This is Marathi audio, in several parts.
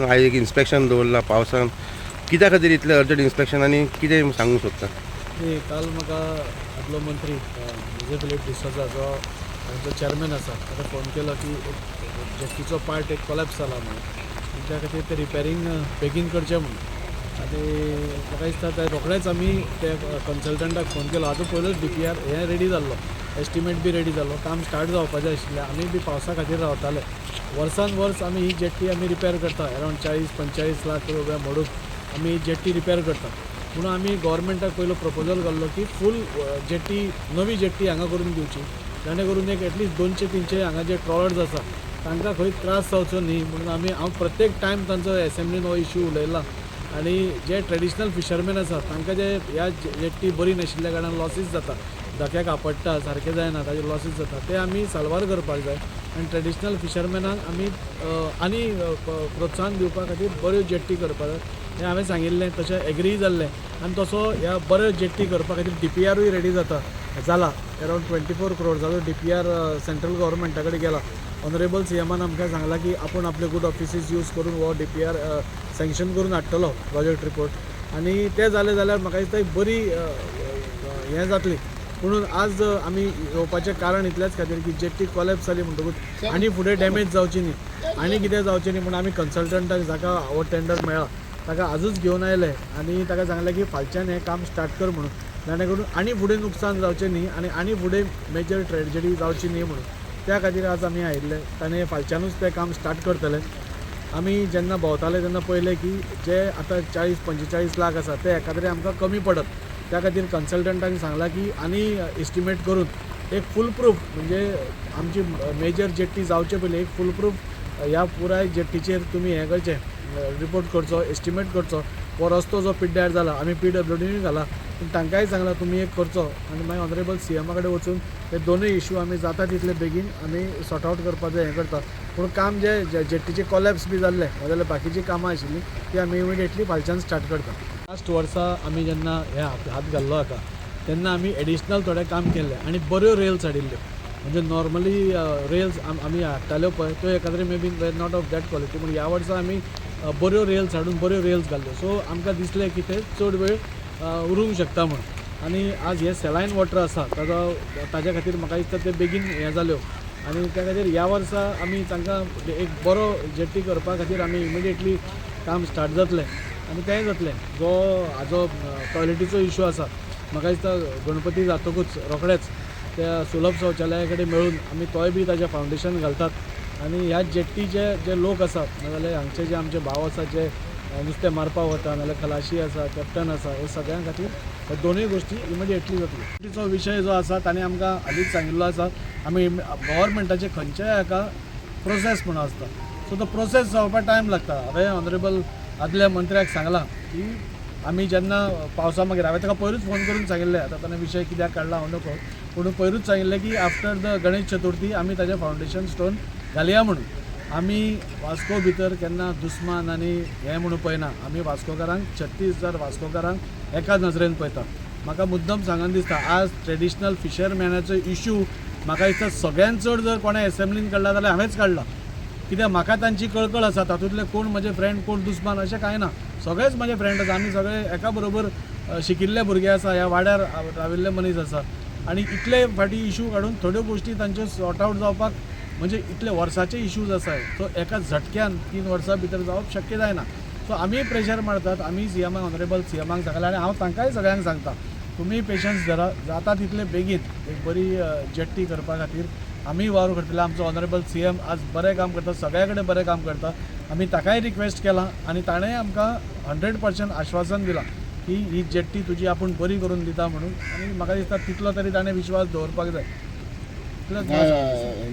आयज एक इन्स्पेक्शन दवरला पावसान कित्या खातीर इतलें अर्जंट इन्स्पेक्शन आनी कितें सांगूंक सोदता? काल म्हाका आदलो मंत्री विजय फिलिप डिसोजा जो आमचो चेअरमॅन आसा ताका फोन केलो की एक जेट्टीचो पार्ट एक कोलॅप्स जाला म्हणून त्या खातीर ते रिपेरींग बेगीन करचें म्हणून आनी म्हाका दिसता ते रोखडेच आमी ते कन्सल्टंटाक फोन केलो हाजो पयलोच DPR हें रेडी जाल्लो एस्टिमेट बी रेडी जाल्लो काम स्टार्ट जावपाचें आशिल्लें आमी बी पावसा खातीर रावताले वर्सान वर्स आमी ही जेट्टी आमी रिपेर करता अरावंड 40-45 लाख रुपया मोडून आमी ही जेट्टी रिपेर करता म्हणून आमी गव्हर्मेंटाक पयलो प्रपोजल घाल्लो की फूल जेट्टी नवी जेट्टी हांगा करून दिवची जेणे करून एक एटलिस्ट 200-300 हांगा जे ट्रॉलर्स आसा तांकां खंय त्रास जावचो न्ही म्हणून हांव प्रत्येक टायम तांचो एसेंब्लीन हो इश्यू उलयला आनी जे ट्रेडिशनल फिशरमॅन आसा तांकां जे ह्या जेट्टी बरी नाशिल्ल्या कारणान लॉसीस जाता धक्याक आपडटा सारकें जायना ताजे लॉसीस जाता ते आमी साल्वार करपाक जाय आनी ट्रेडिशनल फिशरमॅनाक आमी आनी प्रोत्साहन दिवपा खातीर बऱ्यो जेट्टी करपाक जाय हें हांवें सांगिल्लें तशें एग्री जाल्लें आनी तसो ह्या बऱ्यो जेट्टी करपा खातीर DPRूय रेडी जाला अरावंड 24 crores DPR सेंट्रल गव्हर्मेंटा कडेन गेला ऑनरेबल CMान आमकां सांगलां की आपूण आपले गूड ऑफिसीस यूज करून हो DPR सँक्शन करून हाडटलो प्रोजेक्ट रिपोर्ट आनी तें जालें जाल्यार म्हाका दिसता एक बरी हें जातली म्हणून आज आमी येवपाचें कारण इतलेंच खातीर की जेट्टी कोलॅप्स जाली म्हणटकूच आनी फुडें डॅमेज जावची न्ही आनी कितें जावचें न्ही म्हणून आमी कन्सल्टंटाक जाका हो टेंडर मेळ्ळा ताका आजूच घेवन आयले आनी ताका सांगलें की फालच्यान हें काम स्टार्ट कर म्हणून जाणे करून आनी फुडें नुकसान जावचें न्ही आनी फुडें मेजर ट्रेजेडी जावची न्ही म्हणून त्या खातीर आज आमी आयिल्ले ताणें फालच्यानूच तें काम स्टार्ट करतले आमी जेन्ना भोंवताले तेन्ना पळयलें की जे आतां 40-45 लाख आसा ते एका तरी आमकां कमी पडत त्या खातीर कन्सल्टंटांनी सांगलां की आनी एस्टिमेट करून एक फूल प्रूफ म्हणजे आमची मेजर जेट्टी जावचे पयलीं एक फूल प्रूफ ह्या पुराय जेट्टीचेर तुमी हें करचें रिपोर्ट करचो एस्टिमेट करचो हो रस्तो जो पिड्ड्यार जाला आमी PWDनी घाला पूण तांकांय सांगलां तुमी एक करचो आनी मागीर ऑनरेबल CMा कडेन वचून हे दोनूय इश्यू आमी जाता तितले बेगीन आमी सॉर्ट आवट करपाचें हें करता पूण काम जे जेट्टीचे कोलॅप्स बी जाल्ले नाजाल्यार बाकीचीं कामां आशिल्लीं ती आमी इमिडिएटली फालच्यान स्टार्ट करता लास्ट वर्सा आमी जेन्ना हे हात घाल्लो हाका तेन्ना आमी एडिशनल थोडें काम केल्लें आनी बऱ्यो रेल्स हाडिल्ल्यो म्हणजे नॉर्मली रेल्स आमी हाडटाल्यो पळय त्यो एका तरी may be not of that quality पूण ह्या वर्सा आमी बऱ्यो रेल्स हाडून बऱ्यो रेल्स घाल्ल्यो सो आमकां दिसलें की ते चड वेळ उरूंक शकता म्हणून आनी आज हे सॅलायन वॉटर आसा ताज्या खातीर म्हाका दिसता ते बेगीन हें जाल्यो आनी त्या खातीर ह्या वर्सा आमी तांकां एक बरो जेट्टी करपा खातीर आमी इमिडिएटली काम स्टार्ट जातलें आनी तेंय जातलें जो हाजो टॉयलेटीचो इश्यू आसा म्हाका दिसता गणपती जातकूच रोखडेच त्या सुलभ शौचालया कडेन मेळून आमी तोय बी ताजें फावंडेशन घालतात आनी ह्या जेट्टीचे जे लोक आसात नाजाल्यार हांगचे जे आमचे भाव आसा जे नुस्तें मारपाक वता नाजाल्यार खलाशी आसा कॅप्टन आसा हे सगळ्यां खातीर हे दोनूय गोश्टी इमिडिएटली जातल्यो जेट्टीचो विशय जो आसा ताणें आमकां आदींच सांगिल्लो आसा आमी गव्हर्मेंटाचे खंयच्याय हाका प्रोसेस म्हणून आसता सो तो प्रोसेस जावपाक टायम लागता हांवें ऑनरेबल आदल्या मंत्र्याक सांगलां की आमी जेन्ना पावसा मागीर हांवें ताका पयरूच फोन करून सांगिल्लें आतां ताणें विशय कित्याक काडला हांव नकळो पूण पयरूच सांगिल्लें की आफ्टर द गणेश चतुर्थी आमी ताजें फावंडेशन स्टोन घालया म्हणून आमी वास्को भितर केन्ना दुस्मान आनी हें म्हणून पळयना आमी वास्कोकारांक 36,000 वास्कोकारांक एका नजरेन पळयता म्हाका मुद्दम सांगन दिसता आज ट्रेडिशनल फिशरमॅनाचो इश्यू म्हाका दिसता सगळ्यान चड जर कोणें एसेंब्लीन काडला जाल्यार हांवेंच काडला कित्याक म्हाका तांची कळकळ आसा तातूंतले कोण म्हजे फ्रेंड कोण दुस्मान अशें कांय ना सगळेच म्हजे फ्रेंड आसा आमी सगळे एका बरोबर शिकिल्ले भुरगे आसा ह्या वाड्यार राविल्ले मनीस आसा आनी इतले फाटी इश्यू काडून थोड्यो गोश्टी तांच्यो सॉर्ट आवट जावपाक म्हणजे इतले वर्साचे इश्यूज आसाय सो एका झटक्यान 3 वर्सां भितर जावप शक्य जायना सो आमी प्रेशर मारतात आमी CMाक ऑनरेबल CMाक सांगलां आनी हांव तांकांय सगळ्यांक सांगता तुमी पेशन्स धरा जाता तितले बेगीन एक बरी जेट्टी करपा खातीर आमी वावर करतले आमचो ऑनरेबल CM आज बरें काम करता सगळ्या कडेन बरें काम करता आमी ताकाय रिक्वेस्ट केला आनी ताणें आमकां 100% आश्वासन दिलां की ही जेट्टी तुजी आपूण बरी करून दिता म्हणून आनी म्हाका दिसता तितलो तरी ताणें विश्वास दवरपाक जाय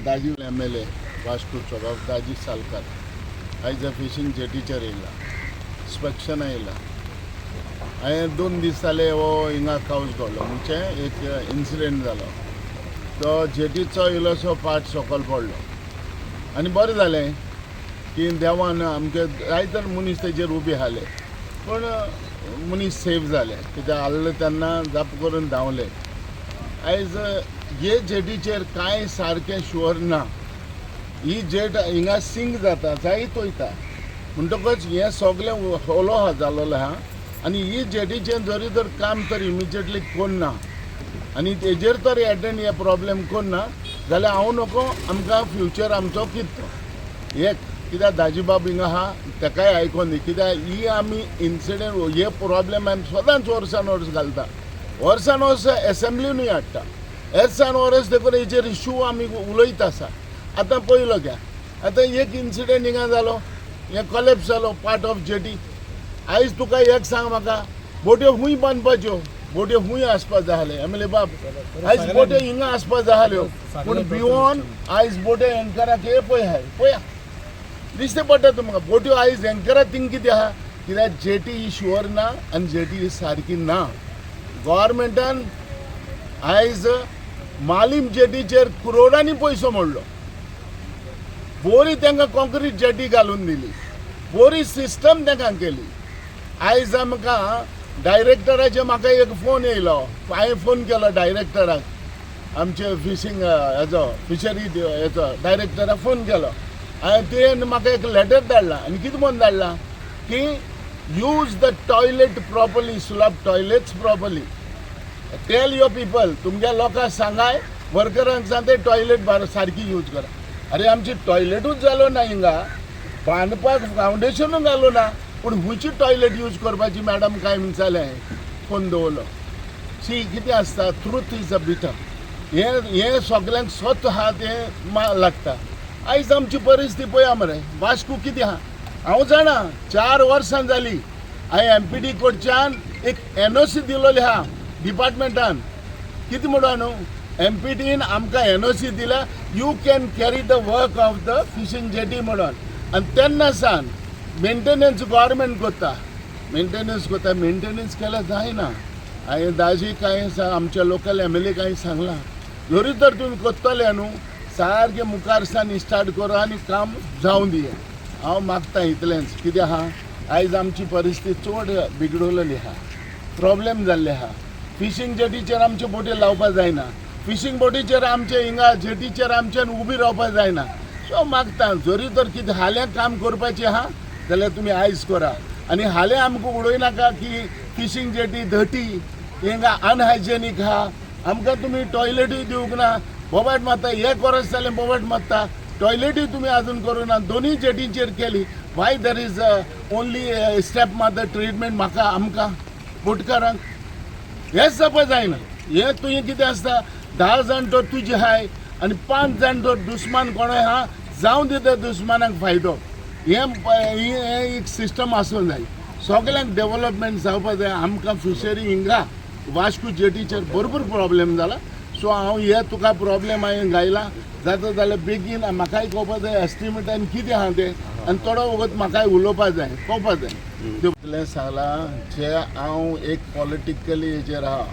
दाजी MLA वास्कोचो दाजी सालकार आयज फिशींग जेटीचेर येयला इन्स्पेक्शन येयला हांवें 2 दीस जाले हो हिंगा कावज घालो म्हणजे एक इन्सिडेंट जालो तो जेटीचो इल्लोसो पार्ट सकयल पडलो आनी बरें जालें की देवान आमचे जायते तर मनीस तेजेर उबे आसले पूण मनीस सेफ जाले कित्याक आसले तेन्ना जाप करून धांवले आयज हे जेटीचेर कांय सारकें शुअर ना ही जेट हिंगा सिंक जाता जायत वयता म्हणटकच हें सगळें ओलो आहा जाल्लो आहा आनी ही जेटीचें जरी तर काम तर इमिजिएटली कोन्ना आनी तेजेर तर एटेंड हे प्रॉब्लेम कोन्ना जाल्यार हांव नको आमकां फ्युचर आमचो कितें एक कित्याक दाजीबाब हिंगा आहा ताकाय आयकोन दी कित्याक ही आमी इन्सिडेंट हे प्रॉब्लेम आमी सदांच वर्सान वर्स घालता वर्सान वर्स एसेंब्लीनूय हाडटा वर्सान वर्स देखून हेचेर इश्यू आमी उलयता आसा आतां पयलो घ्या आतां एक इन्सिडेंट हिंगा जालो हे कॉलेप्स जालो पार्ट ऑफ जेटी आयज तुका एक सांग म्हाका बोट्यो खूंय बांदपाच्यो बोट्यो खूंय आसपा जाय आहले एमएलए बाब आयज बोट्यो हिंगा आसपा जाय आहल्यो पूण भिवून आयज बोट्यो एंकराक हे पळय हाय पळया दिसते पडटा तुमकां बोट्यो आयज एंकरा थिंग कितें आहा कित्याक जेटी ही शुअर ना आनी जेटी ही सारकी ना गव्हर्मेंटान आयज मालीम जेटीचेर करोडांनी पयसो मोडलो बरी तांकां कॉन्क्रीट जेटी घालून दिली बरी सिस्टम तांकां केली आयज आमकां डायरेक्टराचे म्हाका एक फोन येयलो हांवें फोन केलो डायरेक्टराक आमचे फिशींग हेचो फिशरी हेचो डायरेक्टराक फोन केलो आनी तुवें म्हाका एक लेटर धाडला आनी कितें म्हणून धाडला की use the toilet properly Sulabh toilets properly tell your people तुमच्या लोकांक सांगाय वर्करांक सांग ते टॉयलेट सारकी यूज करा अरे आमची टॉयलेटूच जालो ना हिंगा बांदपाक फावंडेशनूच घालो ना पूण खुंयची टॉयलेट यूज करपाची मॅडम काय विचारलें फोन दवरलो सी कितें आसता ट्रूथ इज अ बिटर हे सगळ्यांक स्वत आहा तें लागता आयज आमची परिस्थिती पळया मरे वास्को कितें आहा हांव जाणा 4 वर्सां जालीं हांवें एमपीडी कडच्यान एक एनओसी दिलोली आहा डिपार्टमेंटान कितें म्हणून न्हू एमपीडीन आमकां एनओसी दिला you can carry the work of the fishing jetty म्हणून आनी तेन्ना सान मेंटेनन्स गव्हर्मेंट करता मेंटेनन्स केल्यार जायना हांवें दाजी कांय आमच्या लोकल एमएलए कांय सांगलां जरी तर तुमी करतले न्हू सारकें मुखारसान स्टार्ट करा आनी काम जावं दिया हांव मागता इतलेंच कितें आहा आयज आमची परिस्थिती चड बिगडलेली आहा प्रॉब्लेम जाल्ले आहा फिशींग जेटीचेर आमचे बोटी लावपा जायना फिशींग बोटीचेर आमचे हिंगा जेटीचेर आमच्यान उबी रावपा जायना सो मागता जरी तर कितें हालें काम करपाचें आहा जाल्यार तुमी आयज करा आनी हालें आमकां उडोयनाका की फिशींग जेटी धटी हिंगा अनहायजेनीक आहा आमकां तुमी टॉयलेटूय दिवंक ना बोबाट मारता एक वर्स जालें बोबाट मारता टॉयलेटूय तुमी आजून करूना दोनूय जेटीचेर केली Y there is only step मारता ट्रिटमेंट म्हाका आमकां बोटकारांक हेंच जावपा जायना हें तुवें कितें आसता 10 जाण तर तुजे हाय आनी 5 जाण तर दुस्मान कोणूय आहा जावं दिता दुस्मानाक फायदो हें एक सिस्टम आसूंक जाय सगळ्यांक डेव्हलपमेंट जावपा जाय आमकां फिशरी हिंगा वास्को जेटीचेर भरपूर प्रॉब्लेम जाला सो हांव हे तुका प्रॉब्लेम हांवें गायला जाता जाल्यार बेगीन म्हाकाय कळपा जाय एस्टिमेटान कितें आहा तें आनी थोडो वगत म्हाकाय उलोवपा जाय कळपा जाय इतलें सांगलां जे हांव एक पॉलिटिकली हेजेर आहा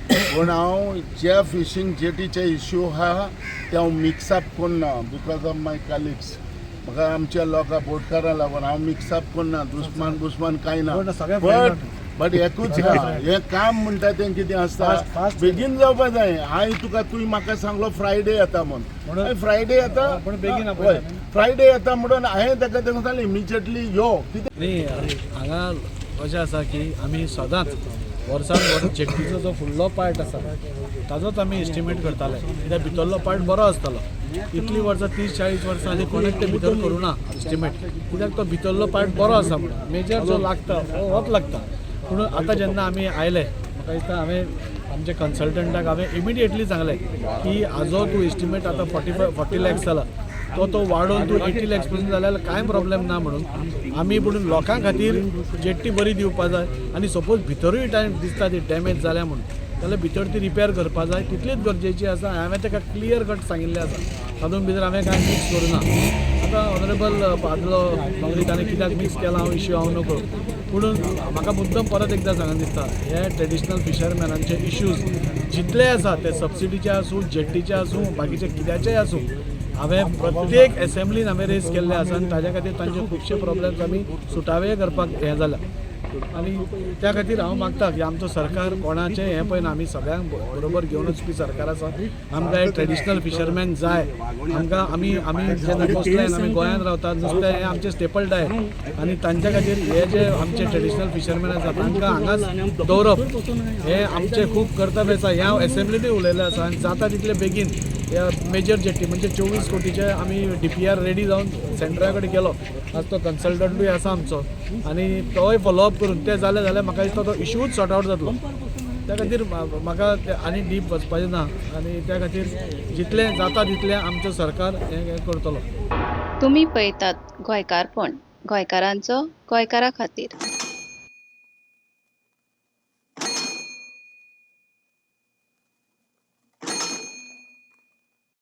पूण हांव जे फिशींग जेटीचे इश्यू आहा ते हांव मिक्सअप करना बिकॉज ऑफ माय कलिग्स म्हाका आमच्या लोकां बोटकारां लागून हांव मिक्सअप करना दुस्मान कांय ना बट एकूच हें काम म्हणटा तें कितें आसता बेगीन जावपा जाय तुवें म्हाका सांगलो फ्रायडे येता म्हणून फ्रायडे येता बेगीन फ्रायडे येता म्हणून हांवें ताका सांगलें इमिजिएटली यो कितें न्ही हांगा अशें आसा की आमी सदांच वर्सान जेटीचो जो फुडलो पार्ट आसा ताजोच आमी एस्टिमेट करताले कित्याक भितरलो पार्ट बरो आसतालो इतली वर्सां 30-40 वर्सां आनी कोणेच ते भितर करूना एस्टिमेट कित्याक तो भितरलो पार्ट बरो आसा म्हणून मेजर जो लागता होच लागता पूण आतां जेन्ना आमी आयले म्हाका दिसता हांवें आमच्या कन्सल्टंटाक हांवें इमिडिएटली सांगलें की हाजो तूं एस्टिमेट आतां 40 लॅक्स जाला तो वाडोवन तूं 80 लॅक्स पर्यंत जाल्यार कांय प्रॉब्लेम ना म्हणून आमी म्हणून लोकां खातीर जेट्टी बरी दिवपा जाय आनी सपोज भितरूय टायम दिसता ती डॅमेज जाल्या म्हणून जाल्यार भितर ती रिपेर करपा जाय तितलीच गरजेची आसा हांवें ताका क्लियर कट सांगिल्लें आसा तातूंत भितर हांवें कांय मिक्स करूना आतां ऑनरेबल पादलो मागीर ताणें कित्याक मिक्स केला हांव इश्यू हांव नको पूण म्हाका मुद्दम परत एकदां सांगून दिसता हे ट्रेडिशनल फिशरमॅनांचे इश्यूज जितले आसा ते सबसिडीचे आसूं जेट्टीचे आसूं बाकीचे कित्याचेय आसूं हांवें प्रत्येक एसेंब्लीन हांवें रेज केल्ले आसा आनी ताजे खातीर तांचे खुबशे प्रॉब्लेम्स आमी सुटावे करपाक हें जाल्या आनी त्या खातीर हांव मागता की आमचो सरकार कोणाचें हें पळयना, आमी सगळ्यांक बरोबर घेवन वचपी सरकार आसा. आमकां एक ट्रेडिशनल फिशरमॅन जाय. आमकां आमी जेन्ना कोस्टलायन आमी गोंयांत रावतात, नुस्तें हें आमचें स्टेपल डायट आनी तांच्या खातीर हे जे आमचे ट्रेडिशनल फिशरमॅन आसा तांकां हांगाच दवरप हें आमचें खूब कर्तव्य आसा. हें हांव एसेंब्लीनूय उलयलें आसा आनी जाता तितले बेगीन मेजर जेट्टी म्हणजे 24 कोटीचे आमी DPR रेडी जावन सेंटरा कडेन गेलो. आज तो कन्सल्टंटूय आसा आमचो आनी तोय फॉलोअप करून तें जालें जाल्यार म्हाका दिसता तो इश्यूच सॉर्ट आवट जातलो. त्या खातीर म्हाका आनी डीप वचपाचें ना आनी त्या खातीर जितलें जाता तितलें आमचो सरकार हें करतलो. तुम्ही पळयतात गोंयकारपण, गोंयकारांचो गोंयकारा खातीर.